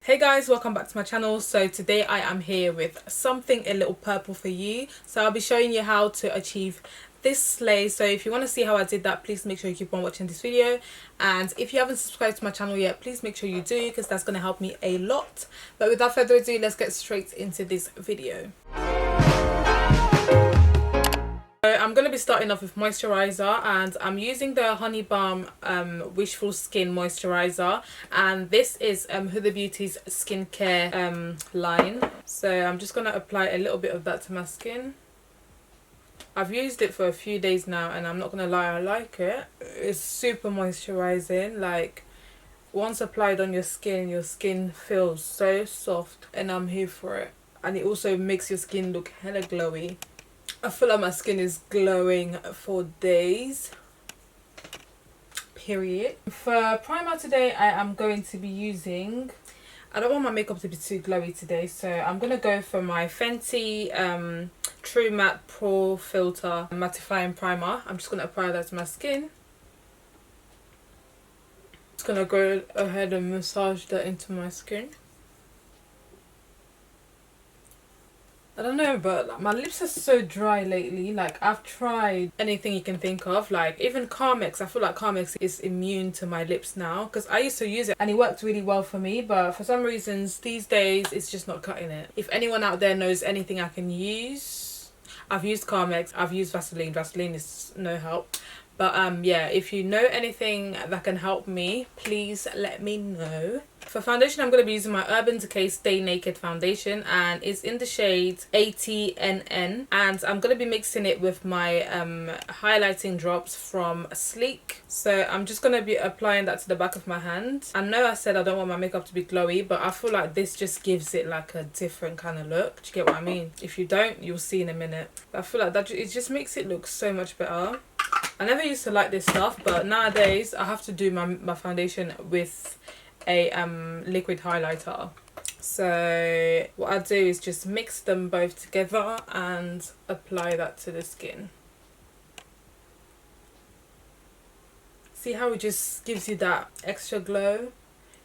Hey guys, welcome back to my channel. So today I am here with something a little purple for you. So I'll be showing you how to achieve this slay. So if you want to see how I did that, please make sure you keep on watching this video. And if you haven't subscribed to my channel yet, please make sure you do, because that's going to help me a lot. But without further ado, let's get straight into this video. So I'm going to be starting off with moisturizer, and I'm using the Honey Balm Wishful Skin Moisturizer, and this is Huda Beauty's skincare line. So I'm just going to apply a little bit of that to my skin. I've used it for a few days now, and I'm not going to lie, I like it. It's super moisturizing. Like, once applied on your skin feels so soft, and I'm here for it. And it also makes your skin look hella glowy. I feel like my skin is glowing for days, period. For primer today, I am going to be using, I don't want my makeup to be too glowy today, so I'm going to go for my Fenty True Matte Pro Filter Mattifying Primer. I'm just going to apply that to my skin. Just going to go ahead and massage that into my skin. I don't know, but like, my lips are so dry lately. Like, I've tried anything you can think of, like even Carmex. I feel like Carmex is immune to my lips now, because I used to use it and it worked really well for me, but for some reasons these days it's just not cutting it. If anyone out there knows anything I can use, I've used Carmex, I've used Vaseline. Vaseline is no help. But yeah, if you know anything that can help me, please let me know. For foundation, I'm going to be using my Decay Stay Naked foundation, and it's in the shade ATNN, and I'm going to be mixing it with my highlighting drops from Sleek. So I'm just going to be applying that to the back of my hand. I know I said I don't want my makeup to be glowy, but I feel like this just gives it like a different kind of look. Do you get what I mean? If you don't, you'll see in a minute. But I feel like that it just makes it look so much better. I never used to like this stuff, but nowadays I have to do my foundation with a liquid highlighter. So what I do is just mix them both together and apply that to the skin. See how it just gives you that extra glow?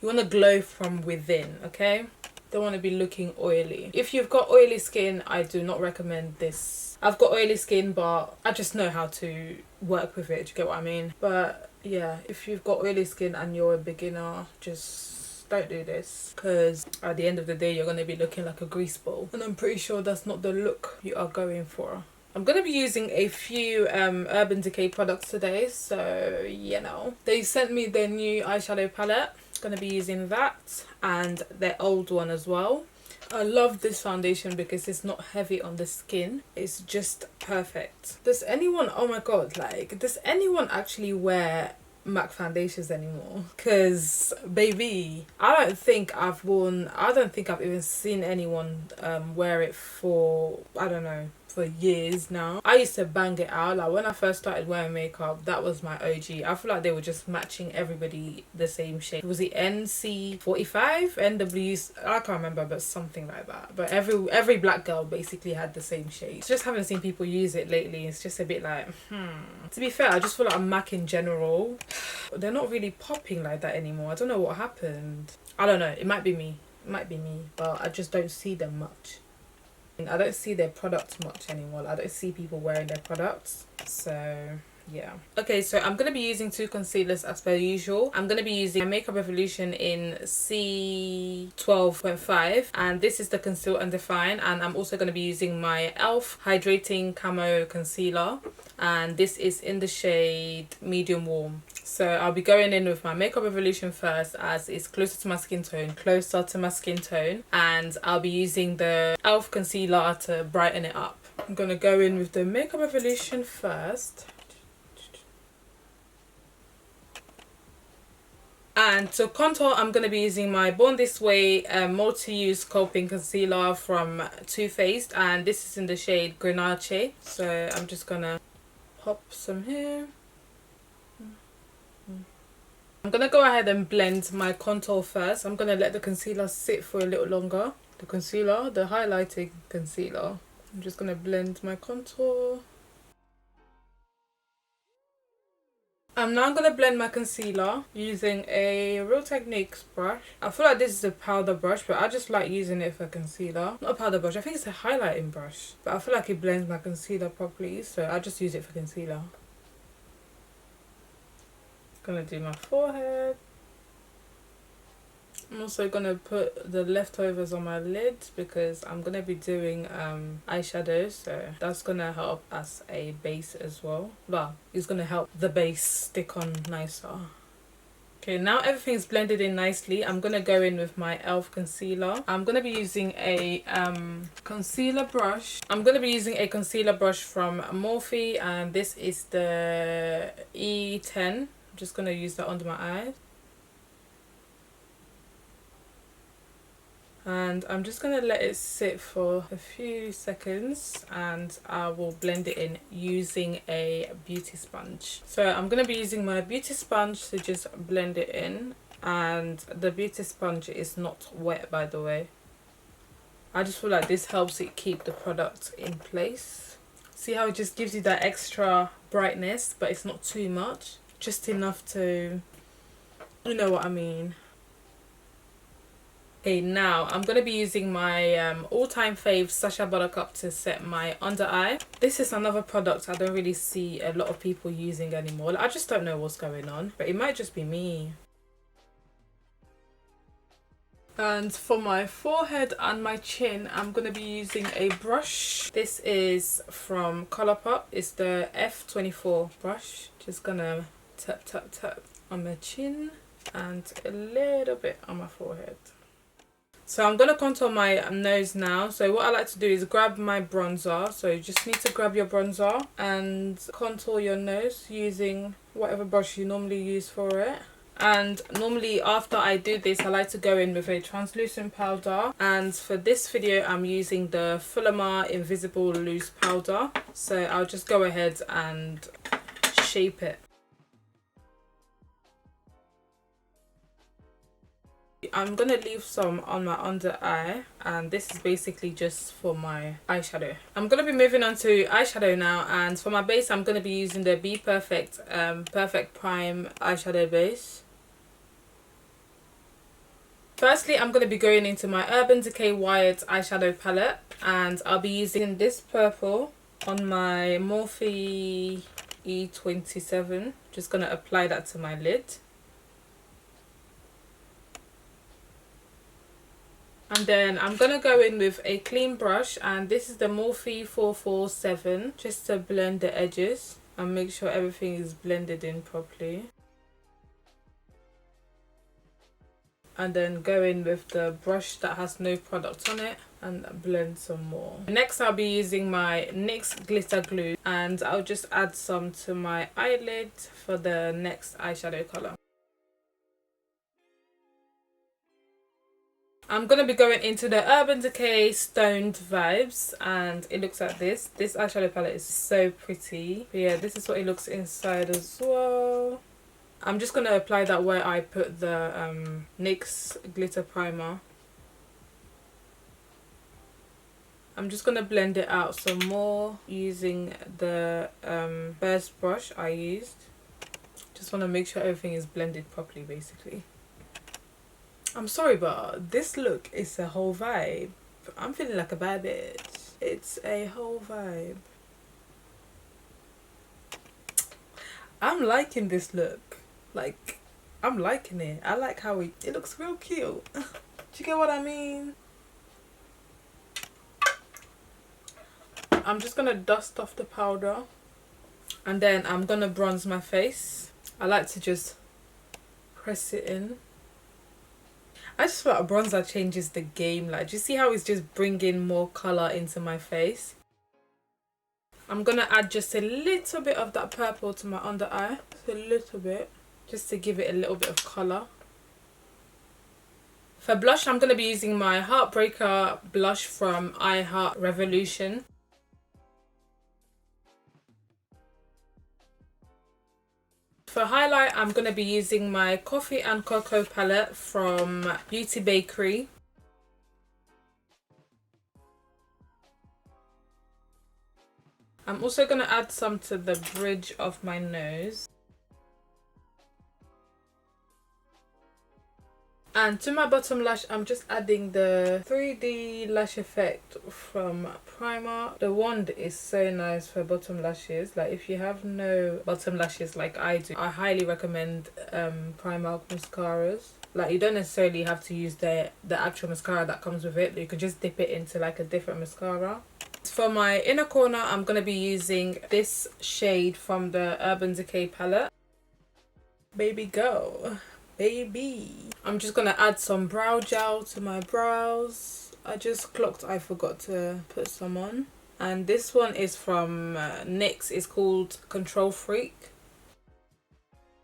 You want to glow from within, okay? Don't want to be looking oily. If you've got oily skin, I do not recommend this. I've got oily skin, but I just know how to work with it. Do you get what I mean? But yeah, if you've got oily skin and you're a beginner, just don't do this, because at the end of the day you're going to be looking like a grease ball, and I'm pretty sure that's not the look you are going for. I'm going to be using a few Decay products today, so you know. They sent me their new eyeshadow palette. Going to be using that and their old one as well. I love this foundation because it's not heavy on the skin. It's just perfect. Does anyone, oh my god, like, does anyone actually wear MAC foundations anymore? Because baby, I don't think I've even seen anyone wear it for, I don't know, for years now. I used to bang it out. Like, when I first started wearing makeup, that was my OG. I feel like they were just matching everybody the same shade. Was it NC45, NWs? I can't remember, but something like that. But every black girl basically had the same shade. Just haven't seen people use it lately. It's just a bit like, To be fair, I just feel like MAC in general, they're not really popping like that anymore. I don't know what happened. I don't know. It might be me. It might be me. But I just don't see them much. I don't see their products much anymore. I don't see people wearing their products. So yeah. Okay, so I'm going to be using two concealers as per usual. I'm going to be using my Makeup Revolution in C12.5, and this is the Conceal and Define, and I'm also going to be using my e.l.f. Hydrating Camo Concealer, and this is in the shade Medium Warm. So I'll be going in with my Makeup Revolution first, as it's closer to my skin tone, and I'll be using the e.l.f. concealer to brighten it up. I'm going to go in with the Makeup Revolution first. And to contour, I'm going to be using my Born This Way multi-use sculpting concealer from Too Faced, and this is in the shade Ganache. So I'm just going to pop some here. I'm going to go ahead and blend my contour first. I'm going to let the concealer sit for a little longer. The highlighting concealer. I'm just going to blend my contour. I'm now going to blend my concealer using a Real Techniques brush. I feel like this is a powder brush, but I just like using it for concealer. Not a powder brush, I think it's a highlighting brush. But I feel like it blends my concealer properly, so I just use it for concealer. Gonna do my forehead. I'm also gonna put the leftovers on my lid because I'm gonna be doing eyeshadow, so that's gonna help as a base as well. Well, it's gonna help the base stick on nicer. Okay, now everything's blended in nicely. I'm gonna go in with my e.l.f. concealer. I'm gonna be using a concealer brush. I'm gonna be using a concealer brush from Morphe, and this is the E10. I'm just gonna use that under my eyes. And I'm just going to let it sit for a few seconds and I will blend it in using a beauty sponge. So I'm going to be using my beauty sponge to just blend it in, and the beauty sponge is not wet, by the way. I just feel like this helps it keep the product in place. See how it just gives you that extra brightness, but it's not too much, just enough to, you know what I mean. Okay, now I'm going to be using my all-time fave Sacha Buttercup to set my under eye. This is another product I don't really see a lot of people using anymore. I just don't know what's going on, but it might just be me. And for my forehead and my chin, I'm going to be using a brush. This is from Colourpop. It's the F24 brush. Just gonna tap, tap, tap on my chin and a little bit on my forehead. So I'm going to contour my nose now. So what I like to do is grab my bronzer. So you just need to grab your bronzer and contour your nose using whatever brush you normally use for it. And normally after I do this, I like to go in with a translucent powder. And for this video, I'm using the Fullermar Invisible Loose Powder. So I'll just go ahead and shape it. I'm gonna leave some on my under eye, and this is basically just for my eyeshadow. I'm gonna be moving on to eyeshadow now, and for my base I'm gonna be using the Be Perfect Perfect Prime eyeshadow base. Firstly, I'm going to be going into my Urban Decay Wired eyeshadow palette, and I'll be using this purple on my Morphe E27. Just going to apply that to my lid. And then I'm going to go in with a clean brush, and this is the Morphe 447, just to blend the edges and make sure everything is blended in properly. And then go in with the brush that has no product on it and blend some more. Next I'll be using my NYX glitter glue, and I'll just add some to my eyelid for the next eyeshadow colour. I'm going to be going into the Urban Decay Stoned Vibes, and it looks like this. This eyeshadow palette is so pretty. But yeah, this is what it looks inside as well. I'm just going to apply that where I put the NYX glitter primer. I'm just going to blend it out some more using the first brush I used. Just want to make sure everything is blended properly, basically. I'm sorry, but this look is a whole vibe. I'm feeling like a bad bitch. It's a whole vibe. I'm liking this look. Like, I'm liking it. I like how it looks real cute. Do you get what I mean? I'm just gonna dust off the powder, and then I'm gonna bronze my face. I like to just press it in. I just feel like a bronzer changes the game. Like, do you see how it's just bringing more colour into my face? I'm gonna add just a little bit of that purple to my under eye. Just a little bit. Just to give it a little bit of colour. For blush, I'm going to be using my Heartbreaker blush from I Heart Revolution. For highlight, I'm going to be using my Coffee and Cocoa palette from Beauty Bakery. I'm also going to add some to the bridge of my nose. And to my bottom lash, I'm just adding the 3D lash effect from Primark. The wand is so nice for bottom lashes. Like if you have no bottom lashes like I do, I highly recommend Primark mascaras. Like you don't necessarily have to use the actual mascara that comes with it. You can just dip it into like a different mascara. For my inner corner, I'm going to be using this shade from the Urban Decay palette. Baby go. Baby. I'm just gonna add some brow gel to my brows. I just clocked I forgot to put some on. And this one is from NYX. It's called Control Freak.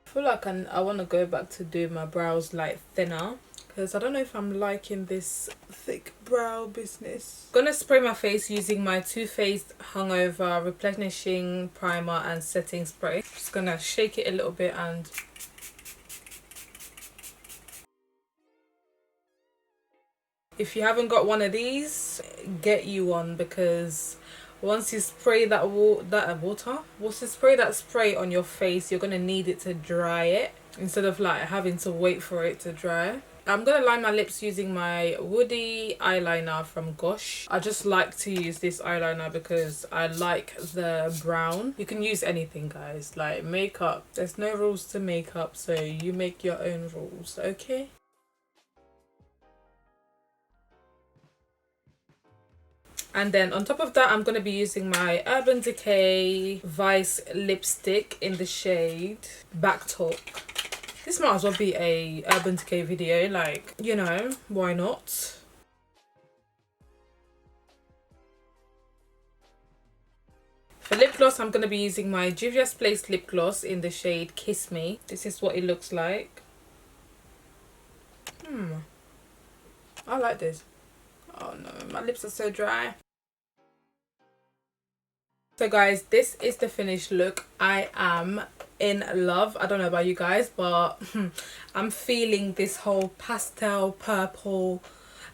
I feel like I want to go back to do my brows like thinner, because I don't know if I'm liking this thick brow business. I'm gonna spray my face using my Too Faced Hungover Replenishing Primer and Setting Spray. Just gonna shake it a little bit and if you haven't got one of these, get you one, because once you spray that once you spray that spray on your face, you're gonna need it to dry it instead of like having to wait for it to dry. I'm gonna line my lips using my Woody eyeliner from Gosh. I just like to use this eyeliner because I like the brown. You can use anything, guys, like makeup. There's no rules to makeup, so you make your own rules, okay? And then on top of that, I'm going to be using my Urban Decay Vice lipstick in the shade Back Talk. This might as well be a Urban Decay video, like, you know, why not? For lip gloss, I'm going to be using my Juvia's Place lip gloss in the shade Kiss Me. This is what it looks like. I like this. Oh no, my lips are so dry. So guys, this is the finished look. I am in love. I don't know about you guys, but I'm feeling this whole pastel purple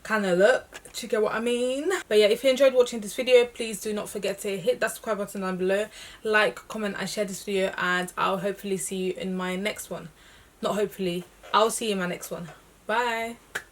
kind of look. Do you get what I mean? But yeah, if you enjoyed watching this video, please do not forget to hit that subscribe button down below, like, comment and share this video, and I'll hopefully see you in my next one. Not hopefully, I'll see you in my next one. Bye.